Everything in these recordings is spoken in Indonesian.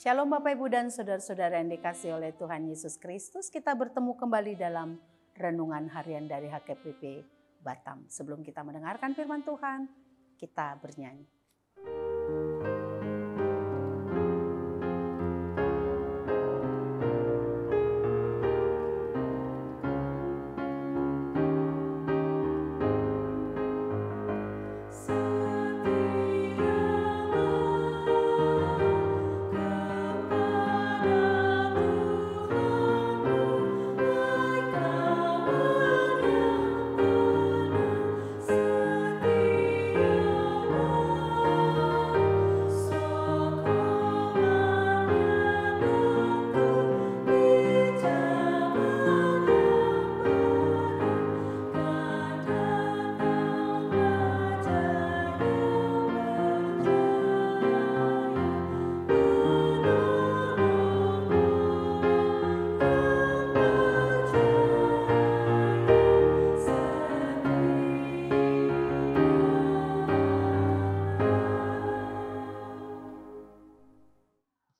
Shalom Bapak Ibu dan Saudara-saudara yang dikasihi oleh Tuhan Yesus Kristus. Kita bertemu kembali dalam renungan harian dari HKBP Batam. Sebelum kita mendengarkan firman Tuhan, kita bernyanyi.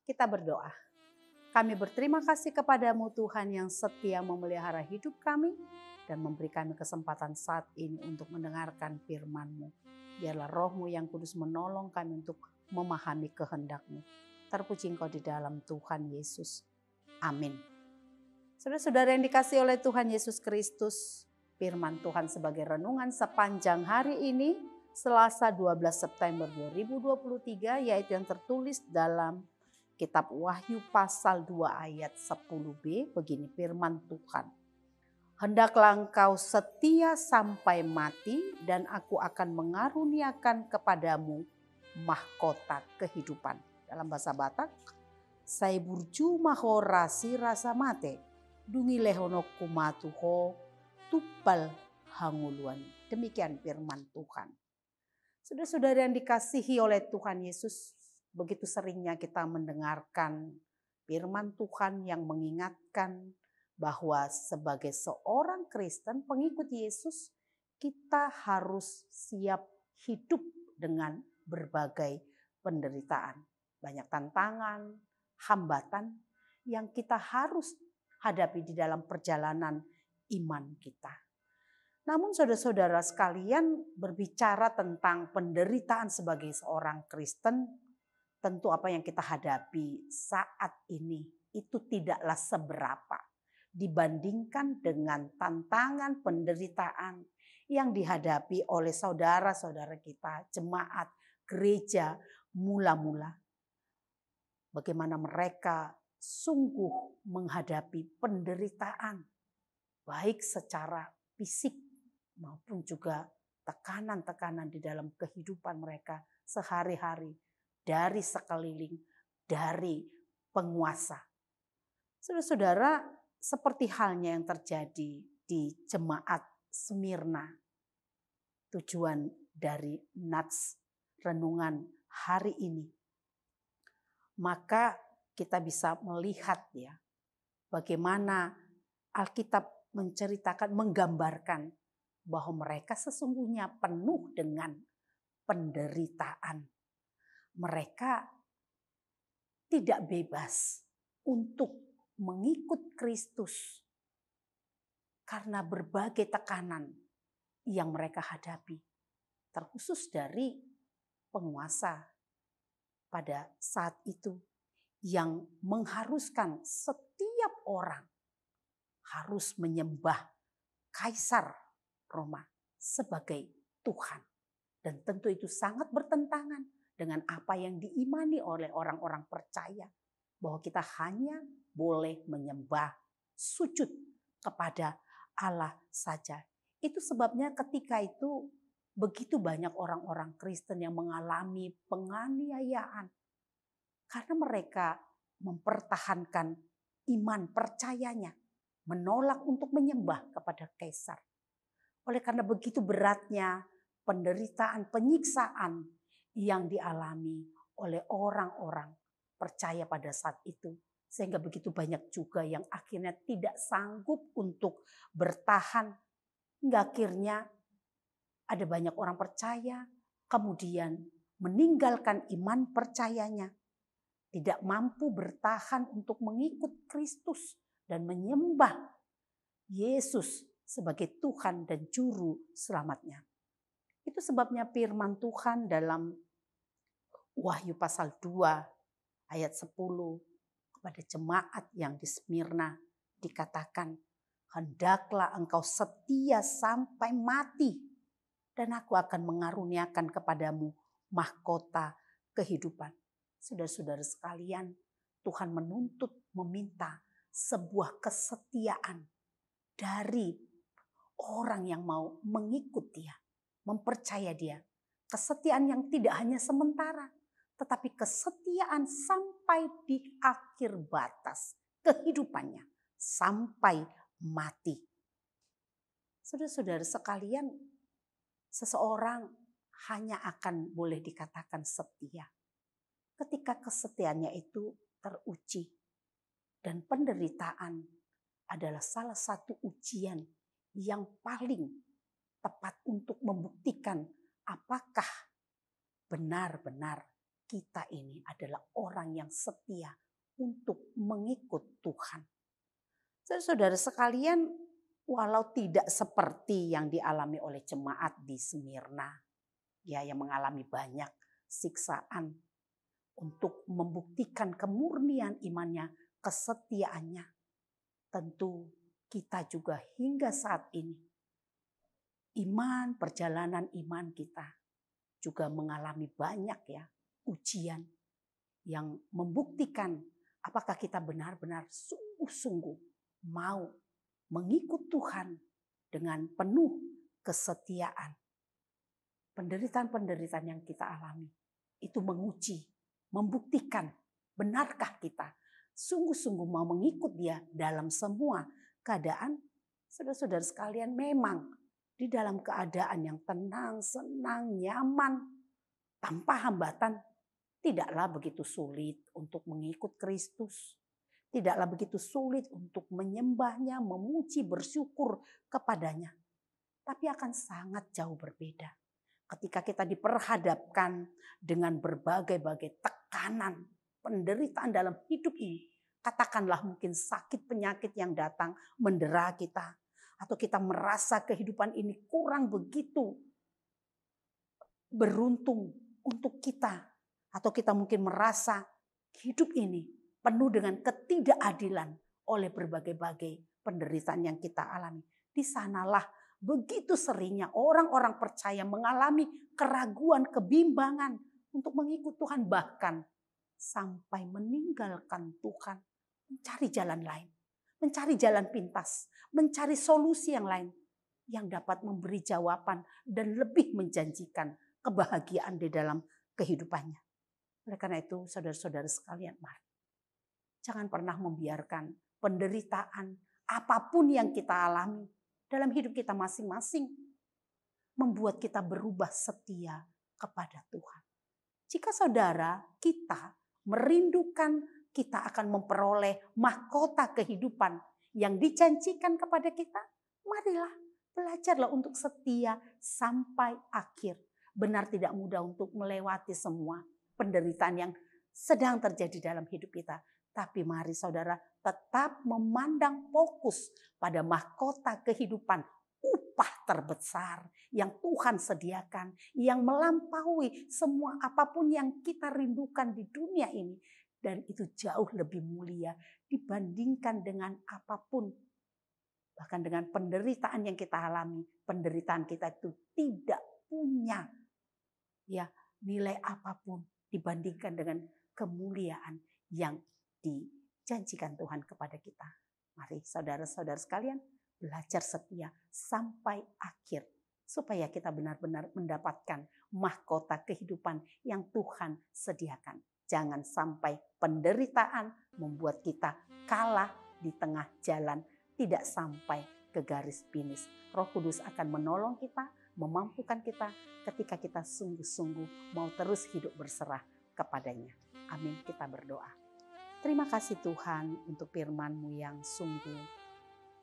Kita berdoa. Kami berterima kasih kepadamu Tuhan yang setia memelihara hidup kami dan memberi kami kesempatan saat ini untuk mendengarkan firman-Mu. Biarlah Roh-Mu yang kudus menolong kami untuk memahami kehendak-Mu. Terpuji Engkau di dalam Tuhan Yesus. Amin. Saudara-saudara yang dikasihi oleh Tuhan Yesus Kristus, firman Tuhan sebagai renungan sepanjang hari ini, Selasa 12 September 2023, yaitu yang tertulis dalam Kitab Wahyu pasal 2 ayat 10b, begini firman Tuhan. Hendaklah engkau setia sampai mati dan aku akan mengaruniakan kepadamu mahkota kehidupan. Dalam bahasa Batak, sai burju mahorasi rasa mate, dungi lehono kumatuho tupal hanguluan. Demikian firman Tuhan. Saudara-saudara yang dikasihi oleh Tuhan Yesus, begitu seringnya kita mendengarkan firman Tuhan yang mengingatkan bahwa sebagai seorang Kristen pengikut Yesus, kita harus siap hidup dengan berbagai penderitaan. Banyak tantangan, hambatan yang kita harus hadapi di dalam perjalanan iman kita. Namun saudara-saudara sekalian, berbicara tentang penderitaan sebagai seorang Kristen, tentu apa yang kita hadapi saat ini itu tidaklah seberapa dibandingkan dengan tantangan penderitaan yang dihadapi oleh saudara-saudara kita, jemaat, gereja mula-mula. Bagaimana mereka sungguh menghadapi penderitaan, baik secara fisik maupun juga tekanan-tekanan di dalam kehidupan mereka sehari-hari. Dari sekeliling, dari penguasa. Saudara-saudara, seperti halnya yang terjadi di jemaat Smyrna. Tujuan dari nats renungan hari ini. Maka kita bisa melihat ya, bagaimana Alkitab menceritakan, menggambarkan bahwa mereka sesungguhnya penuh dengan penderitaan. Mereka tidak bebas untuk mengikut Kristus karena berbagai tekanan yang mereka hadapi, terkhusus dari penguasa pada saat itu yang mengharuskan setiap orang harus menyembah Kaisar Roma sebagai Tuhan. Dan tentu itu sangat bertentangan dengan apa yang diimani oleh orang-orang percaya. Bahwa kita hanya boleh menyembah, sujud kepada Allah saja. Itu sebabnya ketika itu begitu banyak orang-orang Kristen yang mengalami penganiayaan. Karena mereka mempertahankan iman percayanya. Menolak untuk menyembah kepada Kaisar. Oleh karena begitu beratnya penderitaan, penyiksaan yang dialami oleh orang-orang percaya pada saat itu. Sehingga begitu banyak juga yang akhirnya tidak sanggup untuk bertahan. Hingga akhirnya ada banyak orang percaya kemudian meninggalkan iman percayanya. tidak mampu bertahan untuk mengikut Kristus dan menyembah Yesus sebagai Tuhan dan Juru Selamatnya. Itu sebabnya firman Tuhan dalam Wahyu pasal 2 ayat 10 kepada jemaat yang di Smyrna dikatakan, hendaklah engkau setia sampai mati dan aku akan mengaruniakan kepadamu mahkota kehidupan. Saudara-saudara sekalian, Tuhan menuntut, meminta sebuah kesetiaan dari orang yang mau mengikut Dia, mempercaya Dia. Kesetiaan yang tidak hanya sementara, tetapi kesetiaan sampai di akhir batas kehidupannya, sampai mati. Saudara-saudara sekalian, seseorang hanya akan boleh dikatakan setia ketika kesetiaannya itu teruji. Dan penderitaan adalah salah satu ujian yang paling tepat untuk membuktikan apakah benar-benar kita ini adalah orang yang setia untuk mengikut Tuhan. Saudara sekalian, walau tidak seperti yang dialami oleh jemaat di Smyrna, ya, yang mengalami banyak siksaan untuk membuktikan kemurnian imannya, kesetiaannya, tentu kita juga hingga saat ini, perjalanan iman kita juga mengalami banyak ya ujian yang membuktikan apakah kita benar-benar sungguh-sungguh mau mengikut Tuhan dengan penuh kesetiaan. Penderitaan-penderitaan yang kita alami itu menguji, membuktikan benarkah kita sungguh-sungguh mau mengikut Dia dalam semua keadaan. Saudara-saudara sekalian, memang di dalam keadaan yang tenang, senang, nyaman, tanpa hambatan, tidaklah begitu sulit untuk mengikut Kristus. Tidaklah begitu sulit untuk menyembahnya, memuji, bersyukur kepadanya. Tapi akan sangat jauh berbeda ketika kita diperhadapkan dengan berbagai-bagai tekanan, penderitaan dalam hidup ini. Katakanlah mungkin sakit penyakit yang datang mendera kita. Atau kita merasa kehidupan ini kurang begitu beruntung untuk kita. Atau kita mungkin merasa hidup ini penuh dengan ketidakadilan oleh berbagai-bagai penderitaan yang kita alami. Di sanalah begitu seringnya orang-orang percaya mengalami keraguan, kebimbangan untuk mengikut Tuhan. Bahkan sampai meninggalkan Tuhan, mencari jalan lain, mencari jalan pintas, mencari solusi yang lain yang dapat memberi jawaban dan lebih menjanjikan kebahagiaan di dalam kehidupannya. Oleh karena itu, saudara-saudara sekalian, mari jangan pernah membiarkan penderitaan apapun yang kita alami dalam hidup kita masing-masing membuat kita berubah setia kepada Tuhan. Jika saudara kita merindukan kita akan memperoleh mahkota kehidupan yang dijanjikan kepada kita, marilah belajarlah untuk setia sampai akhir. Benar tidak mudah untuk melewati semua penderitaan yang sedang terjadi dalam hidup kita. Tapi mari saudara tetap memandang fokus pada mahkota kehidupan, upah terbesar yang Tuhan sediakan, yang melampaui semua apapun yang kita rindukan di dunia ini. Dan itu jauh lebih mulia dibandingkan dengan apapun. Bahkan dengan penderitaan yang kita alami, penderitaan kita itu tidak punya ya nilai apapun dibandingkan dengan kemuliaan yang dijanjikan Tuhan kepada kita. Mari saudara-saudara sekalian belajar setia sampai akhir supaya kita benar-benar mendapatkan mahkota kehidupan yang Tuhan sediakan. Jangan sampai penderitaan membuat kita kalah di tengah jalan, tidak sampai ke garis finish. Roh Kudus akan menolong kita, memampukan kita ketika kita sungguh-sungguh mau terus hidup berserah kepadanya. Amin, kita berdoa. Terima kasih Tuhan untuk firman-Mu yang sungguh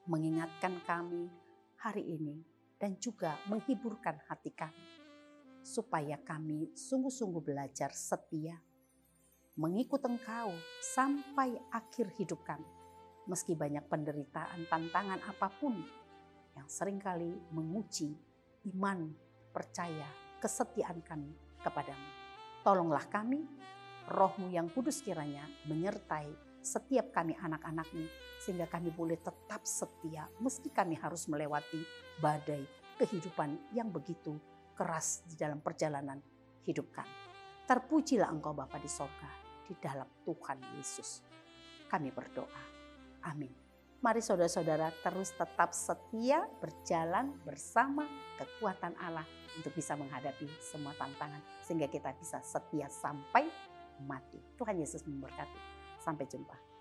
mengingatkan kami hari ini dan juga menghiburkan hati kami. Supaya kami sungguh-sungguh belajar setia mengikut Engkau sampai akhir hidup kami. Meski banyak penderitaan, tantangan apapun yang seringkali menguji iman, percaya, kesetiaan kami kepadamu. Tolonglah kami, Roh-Mu yang kudus kiranya menyertai setiap kami anak-anak-Mu, sehingga kami boleh tetap setia meski kami harus melewati badai kehidupan yang begitu keras di dalam perjalanan hidup kami. Terpujilah Engkau Bapa di sorga, di dalam Tuhan Yesus kami berdoa. Amin. Mari saudara-saudara terus tetap setia berjalan bersama kekuatan Allah untuk bisa menghadapi semua tantangan, sehingga kita bisa setia sampai mati. Tuhan Yesus memberkati. Sampai jumpa.